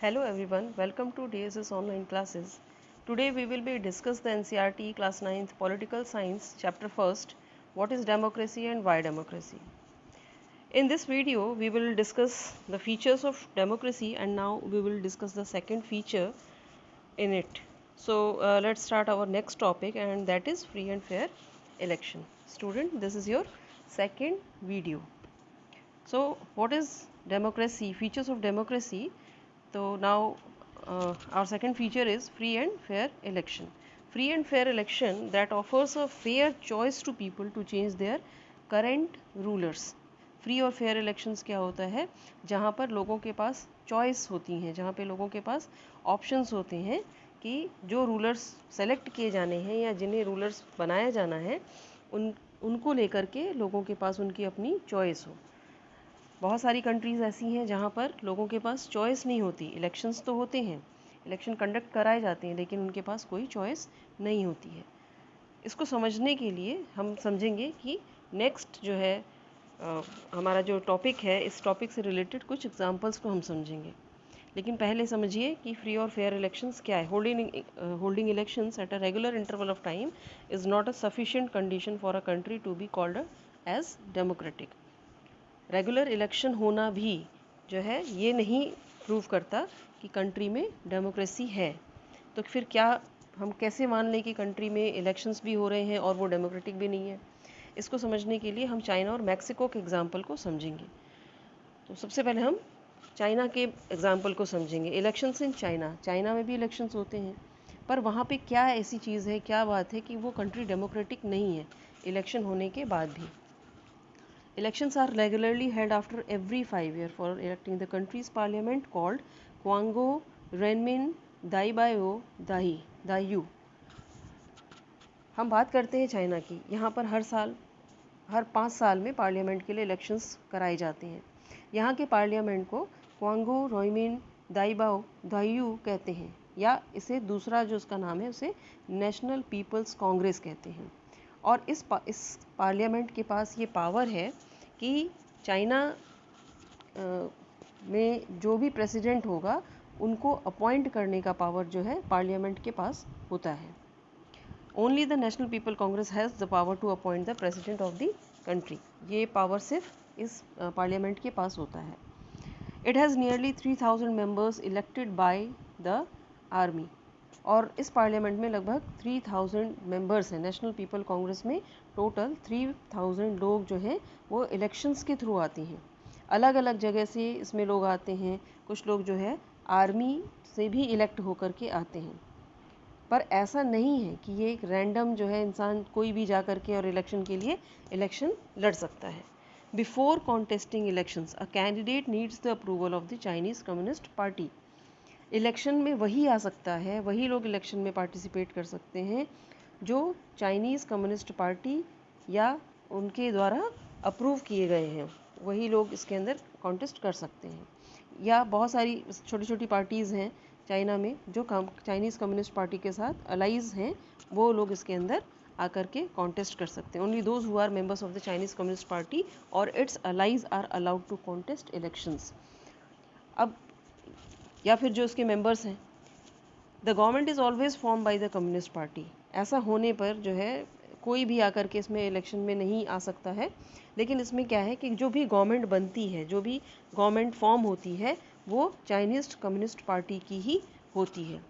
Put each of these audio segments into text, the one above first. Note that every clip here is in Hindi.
Hello everyone, welcome to DSS online classes. Today we will be discuss the NCERT class 9th Political Science chapter 1st, what is democracy and why democracy. In this video we will discuss the features of democracy and now we will discuss the second feature in it. So let's start our next topic and that is free and fair election. Student, this is your second video. So what is democracy? Features of democracy. So now our second feature is free and fair election. Free and fair election that offers a fair choice to people to change their current rulers. Free और फेयर इलेक्शंस क्या होता है, जहाँ पर लोगों के पास चॉइस होती हैं, जहाँ पे लोगों के पास ऑप्शंस होते हैं कि जो रूलर्स सेलेक्ट किए जाने हैं या जिन्हें रूलर्स बनाया जाना है उनको लेकर के लोगों के पास उनकी अपनी चॉइस हो। बहुत सारी कंट्रीज़ ऐसी हैं जहाँ पर लोगों के पास चॉइस नहीं होती। इलेक्शंस तो होते हैं, इलेक्शन कंडक्ट कराए जाते हैं, लेकिन उनके पास कोई चॉइस नहीं होती है। इसको समझने के लिए हम समझेंगे कि नेक्स्ट जो है हमारा जो टॉपिक है, इस टॉपिक से रिलेटेड कुछ एग्जांपल्स को हम समझेंगे। लेकिन पहले समझिए कि फ्री और फेयर इलेक्शंस क्या है। Holding elections at a regular interval of time is not a sufficient condition for a country to be called as democratic. Regular election होना भी जो है ये नहीं प्रूव करता कि कंट्री में डेमोक्रेसी है। तो फिर क्या हम कैसे मान लें कि कंट्री में इलेक्शंस भी हो रहे हैं और वो डेमोक्रेटिक भी नहीं है। इसको समझने के लिए हम चाइना और मैक्सिको के एग्जाम्पल को समझेंगे। तो सबसे पहले हम चाइना के एग्जाम्पल को समझेंगे। इलेक्शंस इन चाइना, चाइना में भी इलेक्शंस होते हैं, पर वहाँ पे क्या ऐसी चीज़ है, क्या बात है कि वो कंट्री डेमोक्रेटिक नहीं है इलेक्शन होने के बाद भी। Elections are regularly held after every 5 years for electing the country's parliament called Quango Renmin Daibayo Dayu. हम बात करते हैं चाइना की। यहाँ पर हर 5 साल में पार्लियामेंट के लिए इलेक्शंस कराए जाते हैं। यहाँ के पार्लियामेंट को क्वांगो रोइमिन दाइबाओ दायू कहते हैं, या इसे दूसरा जो उसका नाम है उसे नेशनल पीपल्स कांग्रेस कहते हैं। और इस पार्लियामेंट के पास ये पावर है कि चाइना में जो भी प्रेसिडेंट होगा उनको अपॉइंट करने का पावर जो है पार्लियामेंट के पास होता है। Only the national people congress has the power to appoint the president of the country. ये पावर सिर्फ इस पार्लियामेंट के पास होता है। It has nearly 3000 members elected by the army. और इस पार्लियामेंट में लगभग 3000 मेंबर्स हैं। नेशनल पीपल कांग्रेस में टोटल 3000 लोग जो हैं वो इलेक्शंस के थ्रू आते हैं। अलग अलग जगह से इसमें लोग आते हैं। कुछ लोग जो है आर्मी से भी इलेक्ट होकर के आते हैं। पर ऐसा नहीं है कि ये एक रैंडम जो है इंसान कोई भी जा कर के और इलेक्शन के लिए इलेक्शन लड़ सकता है। Before contesting elections a candidate needs the approval of the Chinese Communist party. Election में वही आ सकता है, वही लोग इलेक्शन में पार्टिसिपेट कर सकते हैं जो चाइनीज़ कम्युनिस्ट पार्टी या उनके द्वारा अप्रूव किए गए हैं। वही लोग इसके अंदर कॉन्टेस्ट कर सकते हैं। या बहुत सारी छोटी छोटी पार्टीज़ हैं चाइना में जो चाइनीज़ कम्युनिस्ट पार्टी के साथ अलाइज हैं, वो लोग इसके अंदर आकर के कॉन्टेस्ट कर सकते हैं। Only those who are members of the Chinese Communist Party और its allies are allowed to contest elections. अब या फिर जो इसके मेंबर्स हैं, the government is always form by the Communist Party. ऐसा होने पर जो है कोई भी आकर के इसमें इलेक्शन में नहीं आ सकता है। लेकिन इसमें क्या है कि जो भी गवर्नमेंट बनती है, जो भी गवर्नमेंट फॉर्म होती है, वो चाइनीज़ कम्युनिस्ट पार्टी की ही होती है।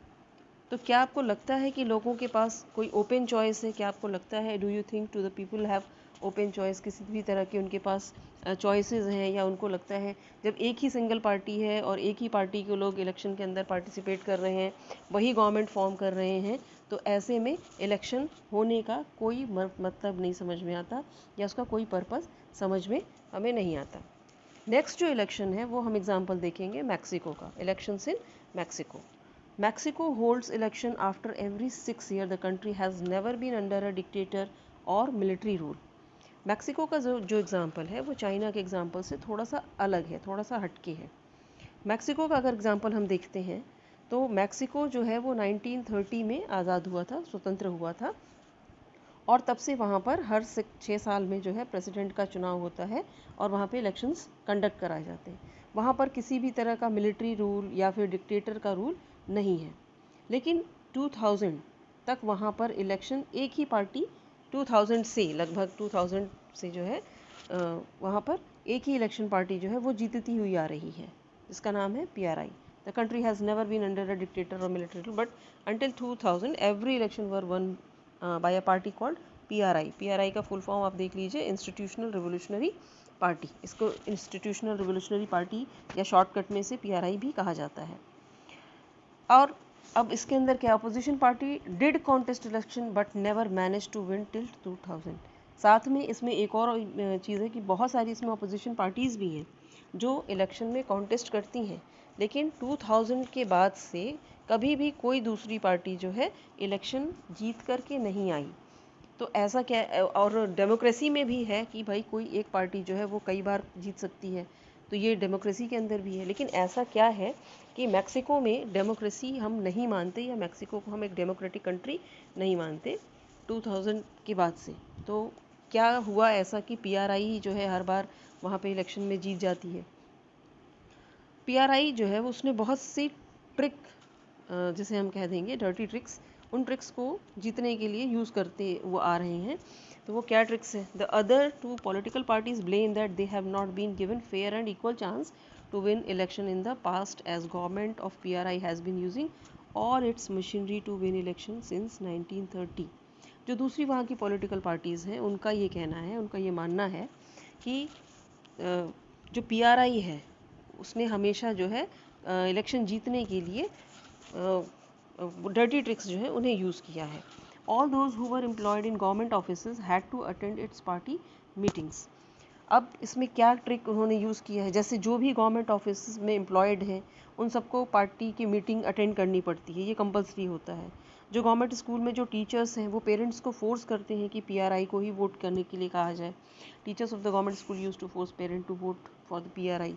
तो क्या आपको लगता है कि लोगों के पास कोई ओपन चॉइस है? क्या आपको लगता है, do you think to the people have open choice, किसी भी तरह की उनके पास चॉइसेस हैं? या उनको लगता है जब एक ही सिंगल पार्टी है और एक ही पार्टी के लोग इलेक्शन के अंदर पार्टिसिपेट कर रहे हैं, वही गवर्नमेंट फॉर्म कर रहे हैं, तो ऐसे में इलेक्शन होने का कोई मतलब नहीं समझ में आता या उसका कोई पर्पज़ समझ में हमें नहीं आता। नेक्स्ट जो इलेक्शन है वो हम एग्जाम्पल देखेंगे मैक्सिको का। Elections in Mexico. Mexico holds election after every 6 years. The country has never been under a dictator or military rule. Mexico का जो एग्ज़ाम्पल है वो चाइना के एग्ज़ाम्पल से थोड़ा सा अलग है, थोड़ा सा हटके है। मैक्सिको का अगर एग्ज़ाम्पल हम देखते हैं तो मैक्सिको जो है वो 1930 में आज़ाद हुआ था, स्वतंत्र हुआ था। और तब से वहाँ पर हर 6 साल में जो है प्रेसिडेंट का चुनाव होता है और वहाँ पे इलेक्शंस कंडक्ट कराए जाते हैं। वहाँ पर किसी भी तरह का मिलिट्री रूल या फिर डिक्टेटर का रूल नहीं है। लेकिन 2000 तक वहाँ पर इलेक्शन एक ही पार्टी 2000 से लगभग 2000 से जो है वहाँ पर एक ही इलेक्शन पार्टी जो है वो जीतती हुई आ रही है, जिसका नाम है PRI। The country has never been under a dictator और military rule, but until 2000 every election were won by a party called PRI। PRI का फुल फॉर्म आप देख लीजिए, इंस्टीट्यूशनल रिवोल्यूशनरी पार्टी। इसको इंस्टीट्यूशनल रिवोल्यूशनरी पार्टी या शॉर्टकट में से PRI भी कहा जाता है। और अब इसके अंदर क्या, opposition party did contest election but never manage to win till 2000। साथ में इसमें एक और चीज़ है कि बहुत सारी इसमें अपोजिशन पार्टीज़ भी हैं जो इलेक्शन में कॉन्टेस्ट करती हैं, लेकिन 2000 के बाद से कभी भी कोई दूसरी पार्टी जो है इलेक्शन जीत करके नहीं आई। तो ऐसा क्या, और डेमोक्रेसी में भी है कि भाई कोई एक पार्टी जो है वो कई बार जीत सकती है, तो ये डेमोक्रेसी के अंदर भी है। लेकिन ऐसा क्या है कि मैक्सिको में डेमोक्रेसी हम नहीं मानते, या मैक्सिको को हम एक डेमोक्रेटिक कंट्री नहीं मानते 2000 के बाद से। तो क्या हुआ ऐसा कि PRI ही जो है हर बार वहाँ पे इलेक्शन में जीत जाती है। PRI जो है उसने बहुत सी ट्रिक, जिसे हम कह देंगे डर्टी ट्रिक्स, उन ट्रिक्स को जीतने के लिए यूज़ करते वो आ रहे हैं। तो वो क्या ट्रिक्स है? The other two political parties blame that they have not been given fair and equal chance to win election in the past as government of PRI has been using और its machinery to win election since 1930। जो दूसरी वहाँ की पॉलिटिकल पार्टीज़ हैं उनका ये कहना है, उनका ये मानना है कि जो PRI है उसने हमेशा जो है इलेक्शन जीतने के लिए डर्टी ट्रिक्स जो है उन्हें यूज़ किया है। All those who were employed in government offices had to attend its party meetings. अब इसमें क्या ट्रिक उन्होंने यूज़ किया है, जैसे जो भी गवर्नमेंट ऑफिस में एम्प्लॉयड हैं उन सबको पार्टी की मीटिंग अटेंड करनी पड़ती है, ये कंपलसरी होता है। जो गवर्नमेंट स्कूल में जो टीचर्स हैं वो पेरेंट्स को फोर्स करते हैं कि PRI को ही वोट करने के लिए कहा जाए। Teachers of the government school use to force parent to vote for the PRI।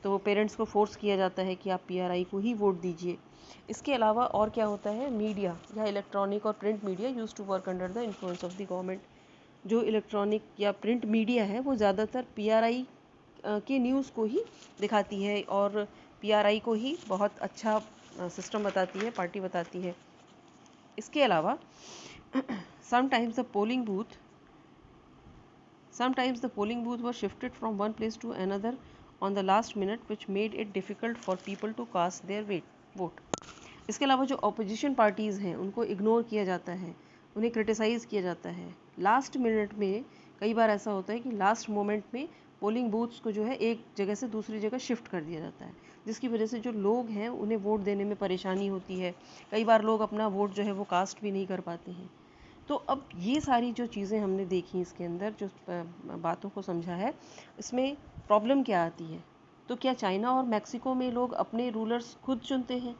तो वो पेरेंट्स को फोर्स किया जाता है कि आप PRI को ही वोट दीजिए। इसके अलावा और क्या होता है, मीडिया या इलेक्ट्रॉनिक और print media use to work under the influence of the government. जो इलेक्ट्रॉनिक या प्रिंट मीडिया है वो ज़्यादातर PRI के न्यूज़ को ही दिखाती है और PRI को ही बहुत अच्छा सिस्टम बताती है, पार्टी बताती है। इसके अलावा sometimes the polling booth were shifted from one place to another on the last minute, which made it difficult for people to cast their vote. इसके अलावा जो ऑपोजिशन पार्टीज़ हैं उनको इग्नोर किया जाता है, उन्हें क्रिटिसाइज़ किया जाता है। लास्ट मिनट में कई बार ऐसा होता है कि लास्ट मोमेंट में पोलिंग बूथ्स को जो है एक जगह से दूसरी जगह शिफ्ट कर दिया जाता है, जिसकी वजह से जो लोग हैं उन्हें वोट देने में परेशानी होती है। कई बार लोग अपना वोट जो है वो कास्ट भी नहीं कर पाते हैं। तो अब ये सारी जो चीज़ें हमने देखी इसके अंदर, जो बातों को समझा है, इसमें प्रॉब्लम क्या आती है? तो क्या चाइना और मैक्सिको में लोग अपने रूलर्स खुद चुनते हैं?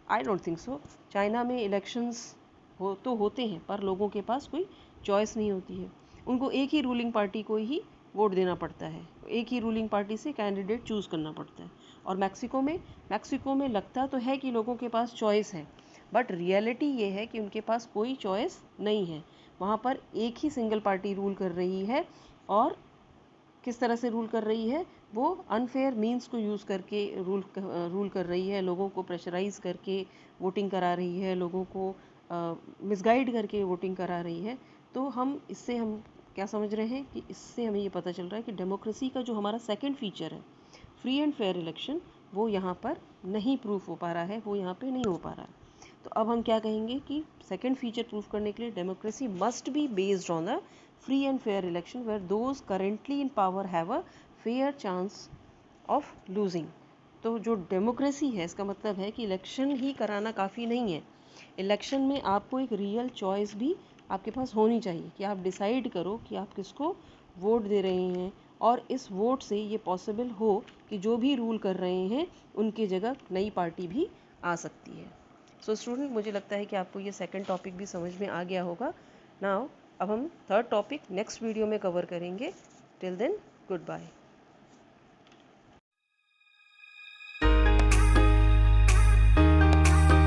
I don't think so. China में इलेक्शंस तो होते हैं पर लोगों के पास कोई चॉइस नहीं होती है, उनको एक ही रूलिंग पार्टी को ही वोट देना पड़ता है, एक ही रूलिंग पार्टी से कैंडिडेट चूज़ करना पड़ता है। और मैक्सिको में लगता तो है कि लोगों के पास चॉइस है, बट रियलिटी ये है कि उनके पास कोई चॉइस नहीं है। वहाँ पर एक ही सिंगल पार्टी रूल कर रही है, और किस तरह से रूल कर रही है? वो अनफेयर मींस को यूज़ करके रूल कर रही है, लोगों को प्रेशराइज़ करके वोटिंग करा रही है, लोगों को मिसगाइड करके वोटिंग करा रही है। तो इससे हम क्या समझ रहे हैं कि इससे हमें ये पता चल रहा है कि डेमोक्रेसी का जो हमारा सेकंड फीचर है, फ्री एंड फेयर इलेक्शन, वो यहाँ पर नहीं प्रूफ हो पा रहा है, वो यहाँ पे नहीं हो पा रहा है। तो अब हम क्या कहेंगे कि सेकंड फीचर प्रूफ करने के लिए democracy must be based on the free and fair election where those currently in power have a fair chance of losing। तो जो डेमोक्रेसी है इसका मतलब है कि इलेक्शन ही कराना काफ़ी नहीं है, इलेक्शन में आपको एक रियल चॉइस भी आपके पास होनी चाहिए कि आप डिसाइड करो कि आप किसको वोट दे रहे हैं, और इस वोट से ये पॉसिबल हो कि जो भी रूल कर रहे हैं उनकी जगह नई पार्टी भी आ सकती है। सो स्टूडेंट, मुझे लगता है कि आपको ये सेकंड टॉपिक भी समझ में आ गया होगा। नाउ अब हम थर्ड टॉपिक नेक्स्ट वीडियो में कवर करेंगे। Till then, good bye.